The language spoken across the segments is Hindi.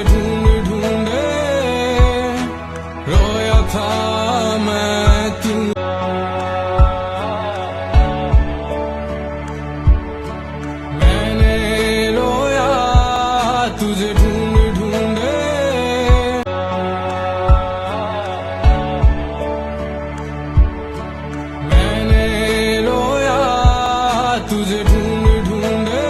तुझे ढूंढ ढूंढे रोया था मैं क्यों। मैंने रोया तुझे ढूंढ ढूंढे। मैंने रोया तुझे ढूंढ ढूंढे।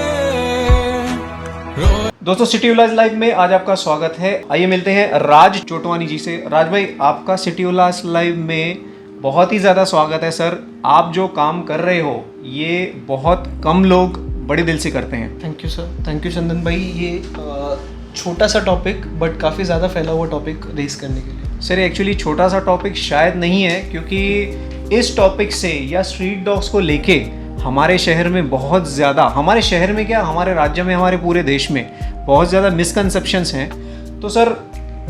दोस्तों सिटी उल्लास लाइव में आज आपका स्वागत है। आइए मिलते हैं राज चोटवानी जी से। राज भाई, आपका सिटी उल्लास लाइव में बहुत ही ज़्यादा स्वागत है सर। आप जो काम कर रहे हो ये बहुत कम लोग बड़े दिल से करते हैं। Thank you sir, thank you Chandan भाई। ये छोटा सा टॉपिक बट काफ़ी ज़्यादा फैला हुआ टॉपिक रेस करने के लिए। सर एक्चुअली छोटा सा टॉपिक शायद नहीं है, क्योंकि इस टॉपिक से या स्ट्रीट डॉग्स को लेके हमारे शहर में बहुत ज़्यादा, हमारे शहर में क्या हमारे राज्य में, हमारे पूरे देश में बहुत ज़्यादा मिसकंसेप्शंस हैं। तो सर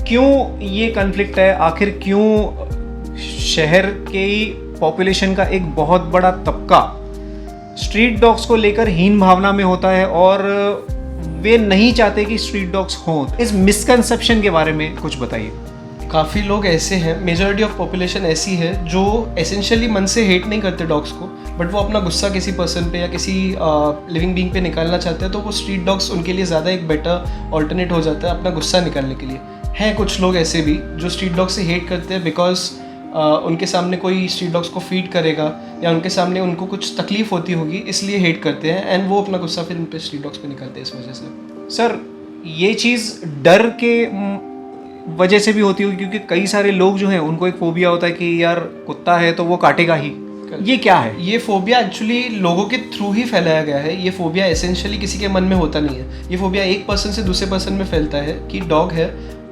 क्यों ये कन्फ्लिक्ट है? आखिर क्यों शहर के पॉपुलेशन का एक बहुत बड़ा तबका स्ट्रीट डॉग्स को लेकर हीन भावना में होता है और वे नहीं चाहते कि स्ट्रीट डॉग्स हों? इस मिसकंसेप्शन के बारे में कुछ बताइए। काफ़ी लोग ऐसे हैं, मेजॉरिटी ऑफ पॉपुलेशन ऐसी है जो एसेंशियली मन से हेट नहीं करते डॉग्स को, बट वो अपना गुस्सा किसी पर्सन पे या किसी लिविंग बीइंग पे निकालना चाहते हैं, तो वो स्ट्रीट डॉग्स उनके लिए ज़्यादा एक बेटर ऑल्टरनेट हो जाता है अपना गुस्सा निकालने के लिए। हैं कुछ लोग ऐसे भी जो स्ट्रीट डॉग से हेट करते हैं बिकॉज उनके सामने कोई स्ट्रीट डॉग्स को फीड करेगा या उनके सामने उनको कुछ तकलीफ होती होगी, इसलिए हेट करते हैं एंड वो अपना गुस्सा फिर उन पे स्ट्रीट डॉग्स पे निकालते हैं इस वजह से। सर ये चीज़ डर के वजह से भी होती होगी, क्योंकि कई सारे लोग जो हैं उनको एक फोबिया होता है कि यार कुत्ता है तो वो काटेगा ही। ये क्या है? ये फोबिया एक्चुअली लोगों के थ्रू ही फैलाया गया है। ये फोबिया एसेंशियली किसी के मन में होता नहीं है। ये फोबिया एक पर्सन से दूसरे पर्सन में फैलता है कि डॉग है,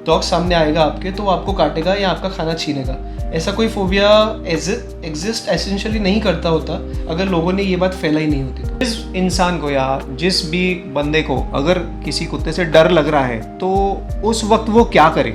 डॉग सामने आएगा आपके तो वो आपको काटेगा या आपका खाना छीनेगा। ऐसा कोई फोबिया एग्जिस्ट एसेंशियली नहीं करता होता अगर लोगों ने ये बात फैलाई नहीं होती तो। जिस इंसान को या जिस भी बंदे को अगर किसी कुत्ते से डर लग रहा है तो उस वक्त वो क्या करे?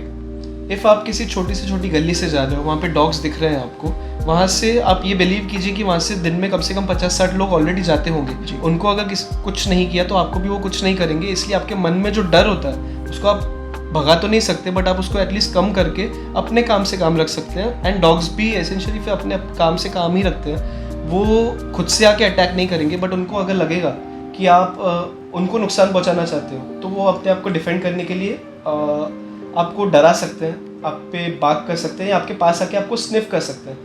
इफ़ आप किसी छोटी से छोटी गली से जा रहे हो, वहाँ पे डॉग्स दिख रहे हैं आपको, वहाँ से आप ये बिलीव कीजिए कि वहाँ से दिन में कम से कम 50-60 लोग ऑलरेडी जाते होंगे। उनको अगर कुछ नहीं किया तो आपको भी वो कुछ नहीं करेंगे, इसलिए आपके मन में जो डर होता है उसको आप भगा तो नहीं सकते, बट आप उसको एटलीस्ट कम करके अपने काम से काम रख सकते हैं। एंड डॉग्स भी एसेंशियली फिर अपने काम से काम ही रखते हैं। वो खुद से आके अटैक नहीं करेंगे, बट उनको अगर लगेगा कि आप उनको नुकसान पहुंचाना चाहते हो तो वो अपने आप को डिफेंड करने के लिए आपको डरा सकते हैं, आप पे बाग कर सकते हैं या आपके पास आके आपको स्निफ कर सकते हैं।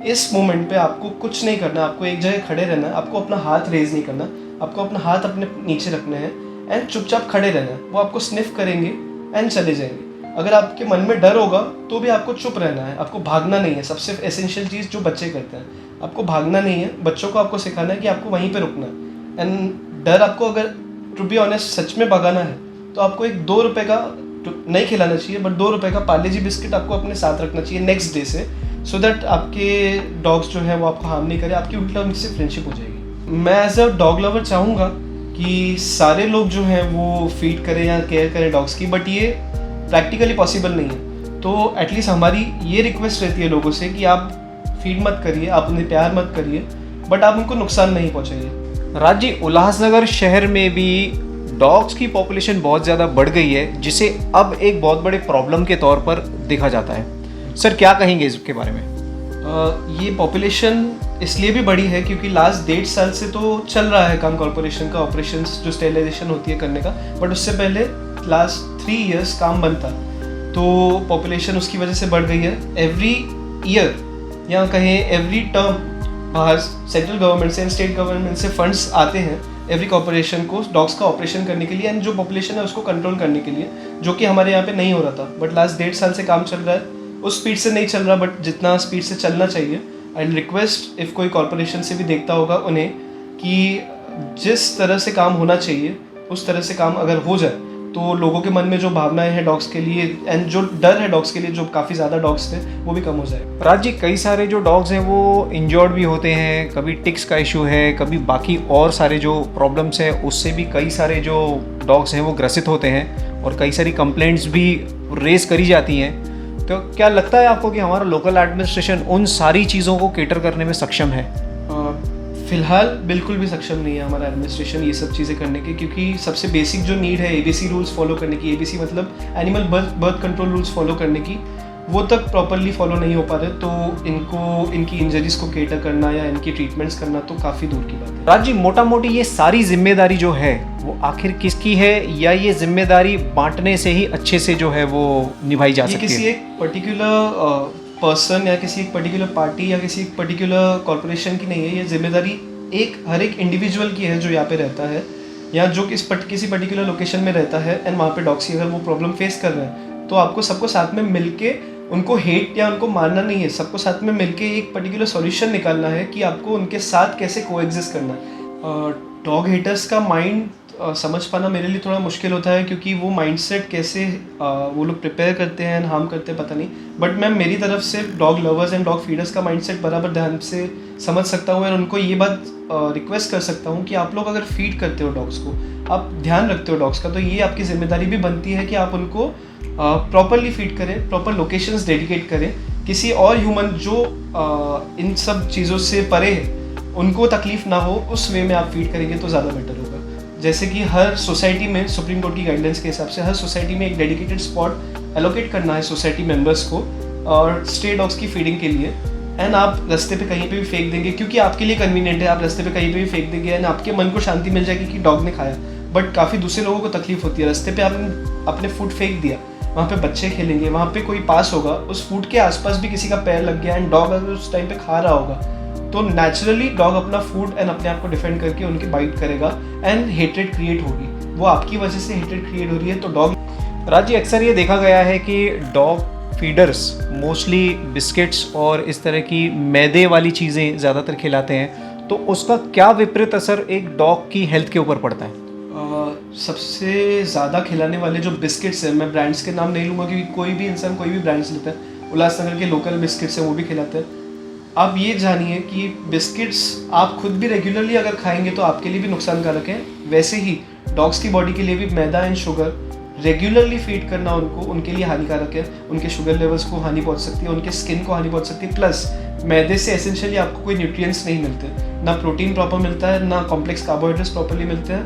इस मोमेंट पे आपको कुछ नहीं करना, आपको एक जगह खड़े रहना है, आपको अपना हाथ रेज नहीं करना, आपको अपना हाथ अपने नीचे रखना है एंड चुपचाप खड़े रहना है। वो आपको स्निफ करेंगे एंड चले जाएंगे। अगर आपके मन में डर होगा तो भी आपको चुप रहना है, आपको भागना नहीं है। सबसे एसेंशियल चीज़ जो बच्चे करते हैं, आपको भागना नहीं है। बच्चों को आपको सिखाना है कि आपको वहीं पे रुकना है। एंड डर आपको अगर टू बी ऑनेस्ट सच में भगाना है तो आपको एक 2 रुपये का नहीं खिलाना चाहिए, बट 2 रुपये का पार्ले जी बिस्किट आपको अपने साथ रखना चाहिए नेक्स्ट डे से, सो दैट आपके डॉग्स जो है वो आपको हार्म नहीं करे, आपकी उल्टा उनसे फ्रेंडशिप हो जाएगी। मैं एज अ डॉग लवर चाहूँगा कि सारे लोग जो हैं वो फीड करें या केयर करें डॉग्स की, बट ये प्रैक्टिकली पॉसिबल नहीं है। तो एटलीस्ट हमारी ये रिक्वेस्ट रहती है लोगों से कि आप फीड मत करिए, आप उन्हें प्यार मत करिए, बट आप उनको नुकसान नहीं पहुँचाइए। राज जी, उल्लासनगर शहर में भी डॉग्स की पॉपुलेशन बहुत ज़्यादा बढ़ गई है, जिसे अब एक बहुत बड़े प्रॉब्लम के तौर पर देखा जाता है। सर क्या कहेंगे इसके बारे में? ये पॉपुलेशन इसलिए भी बढ़ी है क्योंकि लास्ट 1.5 साल से तो चल रहा है काम कॉर्पोरेशन का, ऑपरेशंस जो स्टेरिलाइजेशन होती है करने का, बट उससे पहले लास्ट 3 इयर्स काम बंद था, तो पॉपुलेशन उसकी वजह से बढ़ गई है। एवरी ईयर या कहें एवरी टर्म बाहर सेंट्रल गवर्नमेंट से एंड स्टेट गवर्नमेंट से फंड्स आते हैं एवरी कॉर्पोरेशन को डॉग्स का ऑपरेशन करने के लिए एंड जो पॉपुलेशन है उसको कंट्रोल करने के लिए, जो कि हमारे यहाँ पे नहीं हो रहा था। बट लास्ट 1.5 साल से काम चल रहा है, उस स्पीड से नहीं चल रहा बट जितना स्पीड से चलना चाहिए। एंड रिक्वेस्ट इफ़ कोई कॉर्पोरेशन से भी देखता होगा उन्हें कि जिस तरह से काम होना चाहिए उस तरह से काम अगर हो जाए तो लोगों के मन में जो भावनाएं हैं डॉग्स के लिए एंड जो डर है डॉग्स के लिए, जो काफ़ी ज़्यादा डॉग्स थे, वो भी कम हो जाए। राज जी, कई सारे जो डॉग्स हैं वो इंजर्ड भी होते हैं, कभी टिक्स का इशू है, कभी बाकी और सारे जो प्रॉब्लम्स हैं उससे भी कई सारे जो डॉग्स हैं वो ग्रसित होते हैं और कई सारी कंप्लेंट्स भी रेज करी जाती हैं। तो क्या लगता है आपको कि हमारा लोकल एडमिनिस्ट्रेशन उन सारी चीज़ों को केटर करने में सक्षम है? फिलहाल बिल्कुल भी सक्षम नहीं है हमारा एडमिनिस्ट्रेशन ये सब चीज़ें करने के, क्योंकि सबसे बेसिक जो नीड है ABC रूल्स फॉलो करने की, ABC मतलब animal birth control rules follow करने की, वो तक प्रॉपरली फॉलो नहीं हो पा रहे। तो इनको इनकी इंजरीज को केटर करना या इनकी ट्रीटमेंट्स करना तो काफ़ी दूर की बात है। राज जी, मोटा मोटी ये सारी जिम्मेदारी जो है वो आखिर किसकी है, या ये जिम्मेदारी बांटने से ही अच्छे से जो है वो निभाई जा ये सकती किसी है? एक पर्टिकुलर पर्सन या किसी एक पर्टिकुलर पार्टी या किसी एक पर्टिकुलर कॉरपोरेशन की नहीं है। ये जिम्मेदारी हर एक इंडिविजुअल की है जो यहाँ पे रहता है या जो किसी पर्टिकुलर लोकेशन में रहता है एंड वहाँ पे डॉग्स की अगर वो प्रॉब्लम फेस कर रहे हैं, तो आपको सबको साथ में मिलके उनको हेट या उनको मारना नहीं है, सबको साथ में मिलके एक पर्टिकुलर सॉल्यूशन निकालना है कि आपको उनके साथ कैसे कोएग्जिस्ट करना है। डॉग हेटर्स का माइंड समझ पाना मेरे लिए थोड़ा मुश्किल होता है, क्योंकि वो माइंडसेट कैसे वो लोग प्रिपेयर करते हैं एंड हार्म करते हैं पता नहीं। बट मैं मेरी तरफ से dog lovers and dog feeders का माइंडसेट बराबर ध्यान से समझ सकता हूँ और उनको ये बात रिक्वेस्ट कर सकता हूँ कि आप लोग अगर फीड करते हो डॉग्स को, आप ध्यान रखते हो डॉग्स का, तो ये आपकी जिम्मेदारी भी बनती है कि आप उनको प्रॉपरली फीड करें, प्रॉपर लोकेशंस डेडिकेट करें। किसी और ह्यूमन जो इन सब चीज़ों से परे है उनको तकलीफ ना हो, उस वे में आप फीड करेंगे तो ज़्यादा बेटर होगा। जैसे कि हर सोसाइटी में सुप्रीम कोर्ट की गाइडलाइंस के हिसाब से हर सोसाइटी में एक डेडिकेटेड स्पॉट एलोकेट करना है सोसाइटी मेंबर्स को और स्ट्रे डॉग्स की फीडिंग के लिए। एंड आप रास्ते पे कहीं पे भी फेंक देंगे क्योंकि आपके लिए कन्वीनियंट है, आप रास्ते पे कहीं पे भी फेंक देंगे एंड आपके मन को शांति मिल जाएगी कि डॉग ने खाया। बट काफ़ी दूसरे लोगों को तकलीफ होती है, रास्ते पे आपने अपने फूड फेंक दिया, वहाँ पे बच्चे खेलेंगे, वहाँ पे कोई पास होगा, उस फूड के आसपास भी किसी का पैर लग गया एंड डॉग अगर उस टाइम पे खा रहा होगा तो नेचुरली डॉग अपना फूड एंड अपने आप को डिफेंड करके उनकी बाइट करेगा एंड हेट्रेड क्रिएट होगी। वो आपकी वजह से हेट्रेड क्रिएट हो रही है तो डॉग। राजी, अक्सर ये देखा गया है कि डॉग फीडर्स मोस्टली बिस्किट्स और इस तरह की मैदे वाली चीज़ें ज़्यादातर खिलाते हैं, तो उसका क्या विपरीत असर एक डॉग की हेल्थ के ऊपर पड़ता है? सबसे ज़्यादा खिलाने वाले जो बिस्किट्स हैं, मैं ब्रांड्स के नाम नहीं लूँगा क्योंकि कोई भी इंसान कोई भी ब्रांड्स लेता है, उल्लासनगर के लोकल बिस्किट्स हैं वो भी खिलाते हैं। आप ये जानिए कि बिस्किट्स आप खुद भी रेगुलरली अगर खाएंगे तो आपके लिए भी नुकसानकारक है, वैसे ही डॉग्स की बॉडी के लिए भी मैदा एंड शुगर रेगुलरली फीड करना उनके लिए हानिकारक है। उनके शुगर लेवल्स को हानि पहुंच सकती है, उनके स्किन को हानि पहुंच सकती है। प्लस मैदे से एसेंशियली आपको कोई न्यूट्रिएंट्स नहीं मिलते, ना प्रोटीन प्रॉपर मिलता है, ना कॉम्प्लेक्स कार्बोहाइड्रेट्स प्रॉपरली मिलते हैं।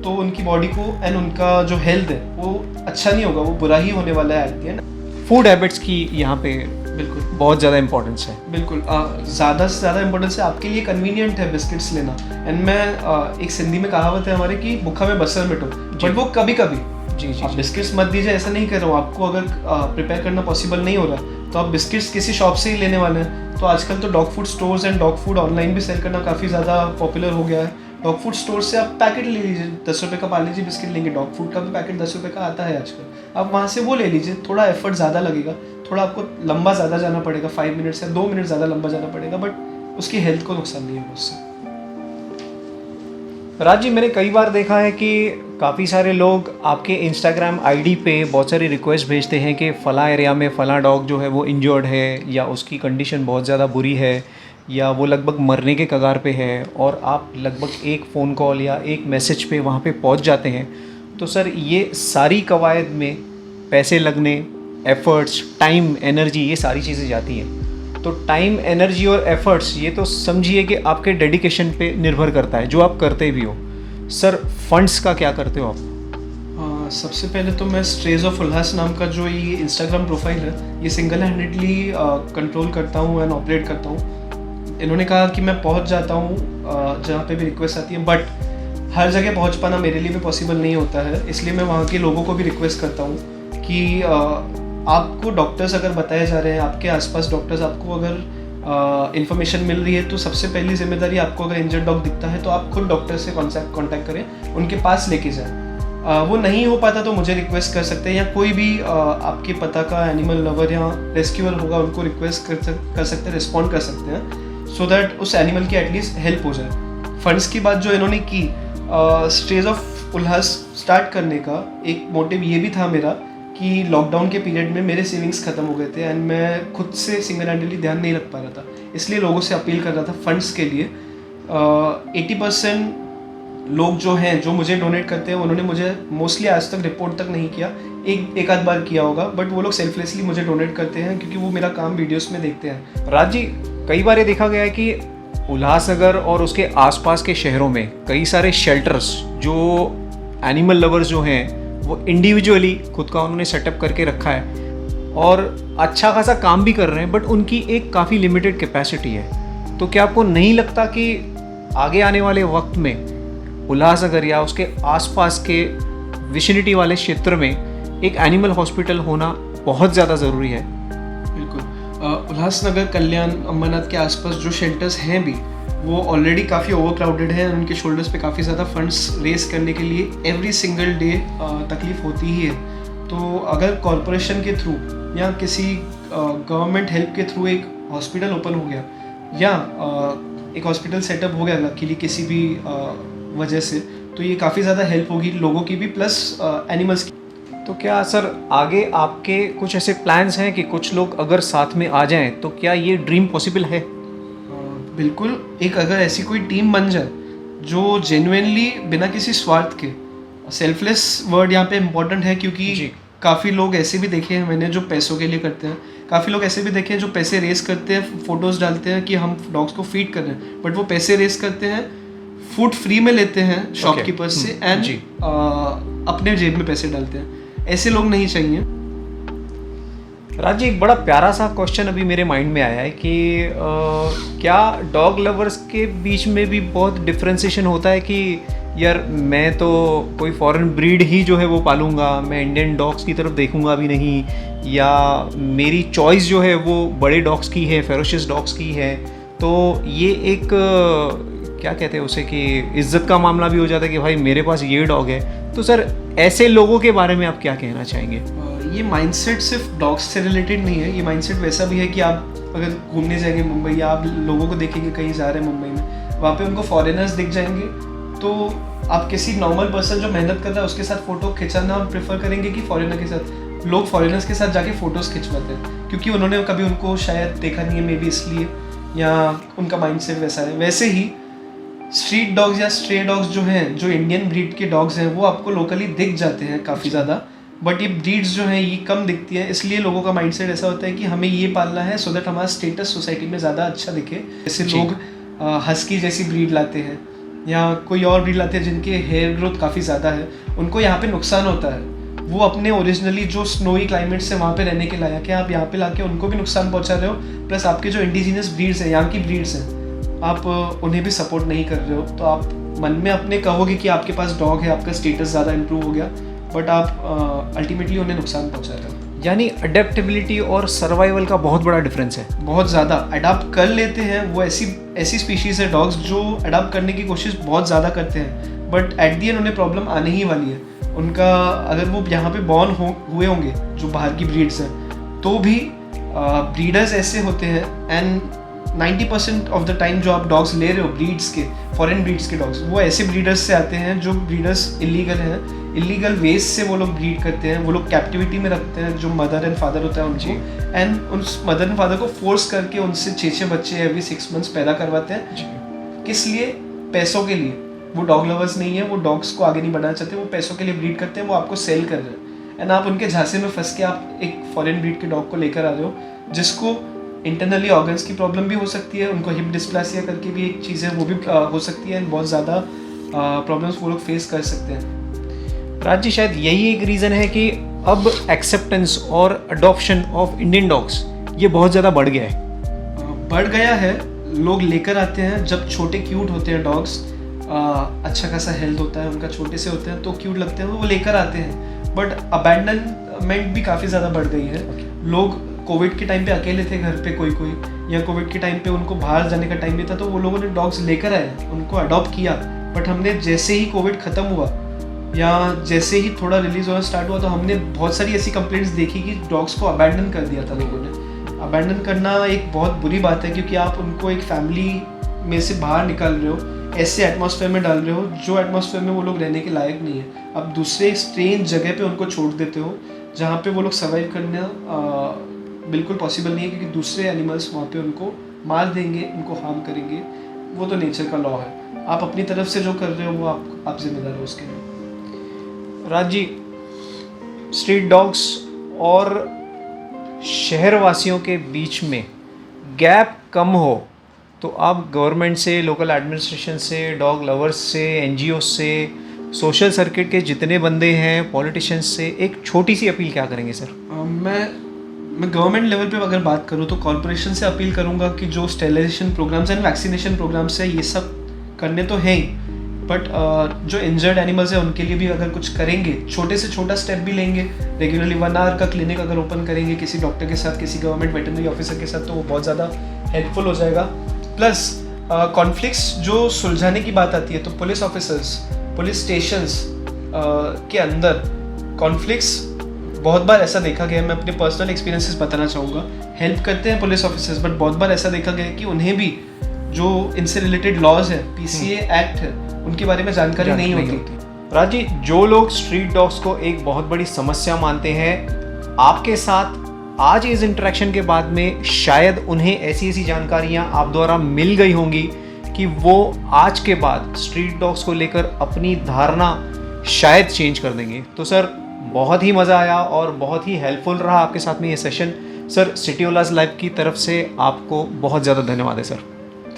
तो उनकी बॉडी को एंड उनका जो हेल्थ है वो अच्छा नहीं होगा, वो बुरा ही होने वाला है at the end. Food habits की यहाँ पे बिल्कुल बहुत ज़्यादा इंपॉर्टेंस है। बिल्कुल ज़्यादा से ज़्यादा इंपॉर्टेंस है, आपके लिए कन्वीनियंट है बिस्किट्स लेना। एंड मैं एक सिंधी में कहावत है हमारे कि भूखा में बसर मिटो, बट वो कभी कभी जी आप बिस्किट्स मत दीजिए, ऐसा नहीं कर रहा हूँ। आपको अगर प्रिपेयर करना पॉसिबल नहीं हो रहा तो आप बिस्किट्स किसी शॉप से ही लेने वाले हैं। तो आजकल तो dog food stores and dog food online भी सेल करना काफ़ी ज़्यादा पॉपुलर हो गया है। डॉग फूड स्टोर से आप पैकेट ले लीजिए, 10 रुपये का पार्ले जी बिस्किट लेंगे, डॉग फूड का भी पैकेट 10 रुपये का आता है आजकल, आप वहाँ से वो ले लीजिए। थोड़ा एफर्ट ज़्यादा लगेगा, थोड़ा आपको लंबा ज़्यादा जाना पड़ेगा, 5 मिनट से 2 मिनट ज़्यादा लंबा जाना पड़ेगा, बट उसकी हेल्थ को नुकसान नहीं होगा उससे। राजी, मैंने कई बार देखा है कि काफ़ी सारे लोग आपके इंस्टाग्राम आईडी पे बहुत सारी रिक्वेस्ट भेजते हैं कि फ़लाँ एरिया में फ़लाँ डॉग जो है वो इंजर्ड है या उसकी कंडीशन बहुत ज़्यादा बुरी है या वो लगभग मरने के कगार पे है, और आप लगभग एक फ़ोन कॉल या एक मैसेज पे वहाँ पे पहुँच जाते हैं। तो सर, ये सारी कवायद में पैसे लगने, एफ़र्ट्स, टाइम, एनर्जी, ये सारी चीज़ें जाती हैं। तो टाइम, एनर्जी और एफ़र्ट्स ये तो समझिए कि आपके डेडिकेशन पे निर्भर करता है जो आप करते भी हो। सर, फंड्स का क्या करते हो आप? सबसे पहले तो मैं स्ट्रेज ऑफ उल्लास नाम का जो ये इंस्टाग्राम प्रोफाइल है, ये सिंगल हैंडेडली कंट्रोल करता हूँ एंड ऑपरेट करता हूँ। इन्होंने कहा कि मैं पहुँच जाता हूँ जहाँ पे भी रिक्वेस्ट आती है, बट हर जगह पहुँच पाना मेरे लिए भी पॉसिबल नहीं होता है। इसलिए मैं वहाँ के लोगों को भी रिक्वेस्ट करता हूँ कि आपको डॉक्टर्स अगर बताए जा रहे हैं, आपके आसपास डॉक्टर्स, आपको अगर इन्फॉर्मेशन मिल रही है, तो सबसे पहली जिम्मेदारी आपको अगर इंजर्ड डॉग दिखता है तो आप खुद डॉक्टर से कांटेक्ट करें, उनके पास लेके जाएं। वो नहीं हो पाता तो मुझे रिक्वेस्ट कर सकते हैं, या कोई भी आपके पता का एनिमल लवर या रेस्क्यूअर होगा उनको रिक्वेस्ट कर सकते हैं, रिस्पॉन्ड कर सकते हैं, सो दैट उस एनिमल की एटलीस्ट हेल्प हो जाए। फंड्स की बात जो इन्होंने की, स्ट्रेज ऑफ उल्लास स्टार्ट करने का एक मोटिव ये भी था मेरा कि लॉकडाउन के पीरियड में मेरे सेविंग्स ख़त्म हो गए थे एंड मैं खुद से सिंगल हैंडली ध्यान नहीं रख पा रहा था, इसलिए लोगों से अपील कर रहा था फंड्स के लिए। 80% लोग जो हैं जो मुझे डोनेट करते हैं उन्होंने मुझे मोस्टली आज तक रिपोर्ट तक नहीं किया, एक आध बार किया होगा, बट वो लोग सेल्फलेसली मुझे डोनेट करते हैं क्योंकि वो मेरा काम वीडियोस में देखते हैं। राज जी, कई बार ये देखा गया है कि उल्लासनगर और उसके आसपास के शहरों में कई सारे शेल्टर्स जो एनिमल लवर्स जो हैं वो इंडिविजुअली खुद का उन्होंने सेटअप करके रखा है और अच्छा खासा काम भी कर रहे हैं, बट उनकी एक काफ़ी लिमिटेड कैपेसिटी है। तो क्या आपको नहीं लगता कि आगे आने वाले वक्त में उल्लासनगर या उसके आसपास के विसिनिटी वाले क्षेत्र में एक एनिमल हॉस्पिटल होना बहुत ज़्यादा ज़रूरी है? बिल्कुल। उल्लासनगर, कल्याण, अम्बरनाथ के आसपास जो शेल्टर्स हैं भी वो ऑलरेडी काफ़ी ओवर क्राउडेड हैं। उनके शोल्डर्स पे काफ़ी ज़्यादा फंड्स रेस करने के लिए एवरी सिंगल डे तकलीफ़ होती ही है। तो अगर कॉरपोरेशन के थ्रू या किसी गवर्नमेंट हेल्प के थ्रू एक हॉस्पिटल ओपन हो गया या एक हॉस्पिटल सेटअप हो गया लकीली किसी भी वजह से, तो ये काफ़ी ज़्यादा हेल्प होगी लोगों की भी प्लस एनिमल्स की। तो क्या सर आगे आपके कुछ ऐसे प्लान्स हैं कि कुछ लोग अगर साथ में आ जाएं तो क्या ये ड्रीम पॉसिबल है? बिल्कुल। एक अगर ऐसी कोई टीम बन जाए जो जेन्युइनली बिना किसी स्वार्थ के, सेल्फलेस वर्ड यहाँ पे इम्पोर्टेंट है क्योंकि काफ़ी लोग ऐसे भी देखे हैं मैंने जो पैसों के लिए करते हैं, काफ़ी लोग ऐसे भी देखे हैं जो पैसे रेस करते हैं, फ़ोटोज़ डालते हैं कि हम डॉग्स को फीड कर रहे हैं, बट वो पैसे रेस करते हैं, फूड फ्री में लेते हैं शॉपकीपर्स से एंड अपने जेब में पैसे डालते हैं। ऐसे लोग नहीं चाहिए। राज जी, एक बड़ा प्यारा सा क्वेश्चन अभी मेरे माइंड में आया है कि क्या डॉग लवर्स के बीच में भी बहुत डिफ्रेंसिएशन होता है कि यार मैं तो कोई फॉरेन ब्रीड ही जो है वो पालूंगा, मैं इंडियन डॉग्स की तरफ देखूंगा भी नहीं, या मेरी चॉइस जो है वो बड़े डॉग्स की है, फेरोशियस डॉग्स की है। तो ये एक क्या कहते हैं उसे कि इज्जत का मामला भी हो जाता है कि भाई मेरे पास ये डॉग है। तो सर ऐसे लोगों के बारे में आप क्या कहना चाहेंगे? ये माइंडसेट सिर्फ डॉग्स से रिलेटेड नहीं है, ये माइंडसेट वैसा भी है कि आप अगर घूमने जाएंगे मुंबई या आप लोगों को देखेंगे कहीं जा रहे हैं मुंबई में, वहाँ पे उनको फॉरेनर्स दिख जाएंगे तो आप किसी नॉर्मल पर्सन जो मेहनत कर रहा है उसके साथ फ़ोटो खिंचाना प्रेफर करेंगे कि फॉरेनर के साथ? लोग फॉरेनर्स के साथ जाके फ़ोटोज़ खिंचवाते हैं क्योंकि उन्होंने कभी उनको शायद देखा नहीं है, मे बी इसलिए, या उनका माइंडसेट वैसा है। वैसे ही स्ट्रीट डॉग्स या स्ट्रे डॉग्स जो हैं, जो इंडियन ब्रीड के डॉग्स हैं, वो आपको लोकली दिख जाते हैं काफ़ी ज़्यादा, बट ये ब्रीड्स जो हैं ये कम दिखती हैं। इसलिए लोगों का माइंडसेट ऐसा होता है कि हमें ये पालना है सो दैट हमारा स्टेटस सोसाइटी में ज़्यादा अच्छा दिखे। जैसे लोग हस्की जैसी ब्रीड लाते हैं या कोई और ब्रीड लाते हैं जिनके हेयर ग्रोथ काफ़ी ज़्यादा है, उनको यहाँ पे नुकसान होता है। वो अपने ओरिजिनली जो स्नोई क्लाइमेट से वहाँ पे रहने के लायक है, आप यहाँ पे लाके उनको भी नुकसान पहुँचा रहे हो, प्लस आपके जो इंडिजिनियस ब्रीड्स हैं, यहाँ की ब्रीड्स हैं, आप उन्हें भी सपोर्ट नहीं कर रहे हो। तो आप मन में अपने कहोगे कि आपके पास डॉग है, आपका स्टेटस ज़्यादा इंप्रूव हो गया, बट आप अल्टीमेटली उन्हें नुकसान पहुँचा रहे हो। यानी अडेप्टेबिलिटी और सर्वाइवल का बहुत बड़ा डिफरेंस है। बहुत ज़्यादा अडाप्ट कर लेते हैं वो, ऐसी स्पीशीज़ है डॉग्स जो अडाप्ट करने की कोशिश बहुत ज़्यादा करते हैं, बट एट दी एंड उन्हें प्रॉब्लम आने ही वाली है। उनका अगर वो यहाँ पे बॉर्न हुए होंगे जो बाहर की ब्रीड्स हैं, तो भी ब्रीडर्स ऐसे होते हैं एंड 90% ऑफ द टाइम जो आप डॉग्स ले रहे हो ब्रीड्स के, फॉरेन ब्रीड्स के डॉग्स, वो ऐसे ब्रीडर्स से आते हैं जो ब्रीडर्स इलीगल हैं, इलीगल वेज से वो लोग ब्रीड करते हैं। वो लोग कैप्टिविटी में रखते हैं जो मदर एंड फादर होता है उनको, एंड उस मदर एंड फादर को फोर्स करके उनसे 6 बच्चे एवरी 6 मंथ्स पैदा करवाते हैं। किस लिए? पैसों के लिए। वो डॉग लवर्स नहीं है, वो डॉग्स को आगे नहीं बढ़ाना चाहते, वो पैसों के लिए ब्रीड करते हैं, वो आपको सेल कर रहे हैं एंड आप उनके झांसे में फंस के आप एक फॉरेन ब्रीड के डॉग को लेकर आ रहे हो जिसको इंटरनली ऑर्गन्स की प्रॉब्लम भी हो सकती है, उनको हिप डिस्प्लासिया करके भी एक चीज़ है वो भी हो सकती है, बहुत ज़्यादा प्रॉब्लम्स वो लोग फेस कर सकते हैं। राज जी, शायद यही एक रीज़न है कि अब एक्सेप्टेंस और अडॉप्शन ऑफ इंडियन डॉग्स ये बहुत ज़्यादा बढ़ गया है। बढ़ गया है, लोग लेकर आते हैं जब छोटे क्यूट होते हैं डॉग्स, अच्छा खासा हेल्थ होता है उनका, छोटे से होते हैं तो क्यूट लगते हैं, वो लेकर आते हैं, बट अबैंडनमेंट भी काफ़ी ज़्यादा बढ़ गई है। लोग कोविड के टाइम पे अकेले थे घर पे कोई, या कोविड के टाइम पे उनको बाहर जाने का टाइम नहीं था, तो वो लोगों ने डॉग्स लेकर आए, उनको अडॉप्ट किया, बट हमने जैसे ही कोविड ख़त्म हुआ या जैसे ही थोड़ा रिलीज होना स्टार्ट हुआ तो हमने बहुत सारी ऐसी कंप्लेंट्स देखी कि डॉग्स को अबैंडन कर दिया था लोगों ने। अबैंडन करना एक बहुत बुरी बात है क्योंकि आप उनको एक फैमिली में से बाहर निकाल रहे हो, ऐसे एटमॉस्फेयर में डाल रहे हो जो एटमॉस्फेयर में वो लोग रहने के लायक नहीं है। आप दूसरे स्ट्रेंज जगह पे उनको छोड़ देते हो जहाँ पे वो लोग सर्वाइव करना बिल्कुल पॉसिबल नहीं है क्योंकि दूसरे एनिमल्स वहाँ पे उनको मार देंगे, उनको हार्म करेंगे। वो तो नेचर का लॉ है। आप अपनी तरफ से जो कर रहे हो वो आप जिम्मेदार हो उसके लिए। राज जी, स्ट्रीट डॉग्स और शहरवासियों के बीच में गैप कम हो तो आप गवर्नमेंट से, लोकल एडमिनिस्ट्रेशन से, डॉग लवर्स से, एनजीओ से, सोशल सर्किट के जितने बंदे हैं, पॉलिटिशियंस से एक छोटी सी अपील क्या करेंगे सर? मैं गवर्नमेंट लेवल पे अगर बात करूँ तो कॉर्पोरेशन से अपील करूँगा कि जो sterilisation programmes and vaccination programmes है ये सब करने तो हैं ही, बट जो इंजर्ड एनिमल्स हैं उनके लिए भी अगर कुछ करेंगे, छोटे से छोटा स्टेप भी लेंगे, रेगुलरली 1 आवर का क्लिनिक अगर ओपन करेंगे किसी डॉक्टर के साथ, किसी गवर्नमेंट वेटरनरी ऑफिसर के साथ, तो वो बहुत ज़्यादा हेल्पफुल हो जाएगा। प्लस कॉन्फ्लिक्ट्स जो सुलझाने की बात आती है तो पुलिस ऑफिसर्स, पुलिस स्टेशंस के अंदर कॉन्फ्लिक्ट्स बहुत बार ऐसा देखा गया है, मैं अपने पर्सनल एक्सपीरियंसेस बताना चाहूँगा। हेल्प करते हैं पुलिस ऑफिसर्स, बट बहुत बार ऐसा देखा गया है कि उन्हें भी जो इनसे रिलेटेड लॉज है, पीसीए एक्ट है, उनके बारे में जानकारी नहीं होती। राज जी, जो लोग स्ट्रीट डॉग्स को एक बहुत बड़ी समस्या मानते हैं, आपके साथ आज इस इंटरेक्शन के बाद में शायद उन्हें ऐसी ऐसी जानकारियां आप द्वारा मिल गई होंगी कि वो आज के बाद स्ट्रीट डॉग्स को लेकर अपनी धारणा शायद चेंज कर देंगे। तो सर, बहुत ही मज़ा आया और बहुत ही हेल्पफुल रहा आपके साथ में ये सेशन। सर, सिटी ओलाज लाइव की तरफ से आपको बहुत ज़्यादा धन्यवाद है sir.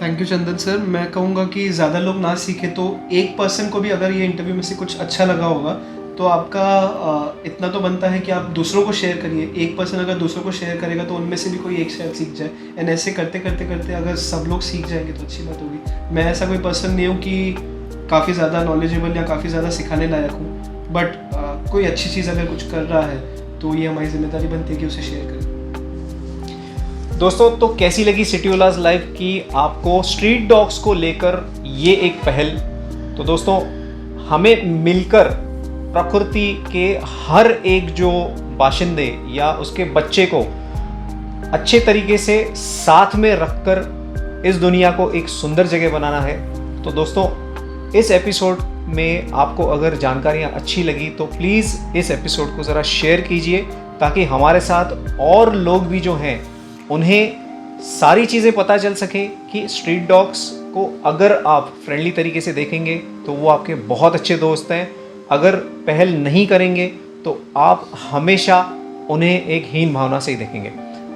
Thank you Chandan sir. मैं कहूँगा कि ज़्यादा लोग ना सीखे तो एक पर्सन को भी अगर ये इंटरव्यू में से कुछ अच्छा लगा होगा तो आपका इतना तो बनता है कि आप दूसरों को शेयर करिए। एक पर्सन अगर दूसरों को शेयर करेगा तो उनमें से भी कोई एक शायद सीख जाए, एंड ऐसे करते करते करते अगर सब लोग सीख जाएंगे तो अच्छी बात होगी। मैं ऐसा कोई पर्सन नहीं हूँ कि काफ़ी ज़्यादा नॉलेजेबल या काफ़ी ज़्यादा सिखाने लायक हूँ, बट कोई अच्छी चीज़ अगर कुछ कर रहा है तो ये हमारी जिम्मेदारी बनती है कि उसे शेयर करें। दोस्तों, तो कैसी लगी सिटी ओलाज लाइव की आपको स्ट्रीट डॉग्स को लेकर ये एक पहल? तो दोस्तों, हमें मिलकर प्रकृति के हर एक जो बाशिंदे या उसके बच्चे को अच्छे तरीके से साथ में रखकर इस दुनिया को एक सुंदर जगह बनाना है। तो दोस्तों, इस एपिसोड में आपको अगर जानकारियाँ अच्छी लगी तो प्लीज़ इस एपिसोड को ज़रा शेयर कीजिए, ताकि हमारे साथ और लोग भी जो हैं उन्हें सारी चीज़ें पता चल सके कि स्ट्रीट डॉग्स को अगर आप फ्रेंडली तरीके से देखेंगे तो वो आपके बहुत अच्छे दोस्त हैं। अगर पहल नहीं करेंगे तो आप हमेशा उन्हें एक हीन भावना से ही देखेंगे।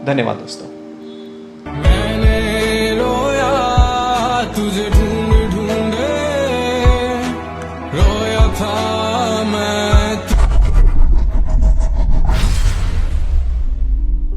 धन्यवाद दोस्तों। मैंने रोया तुझे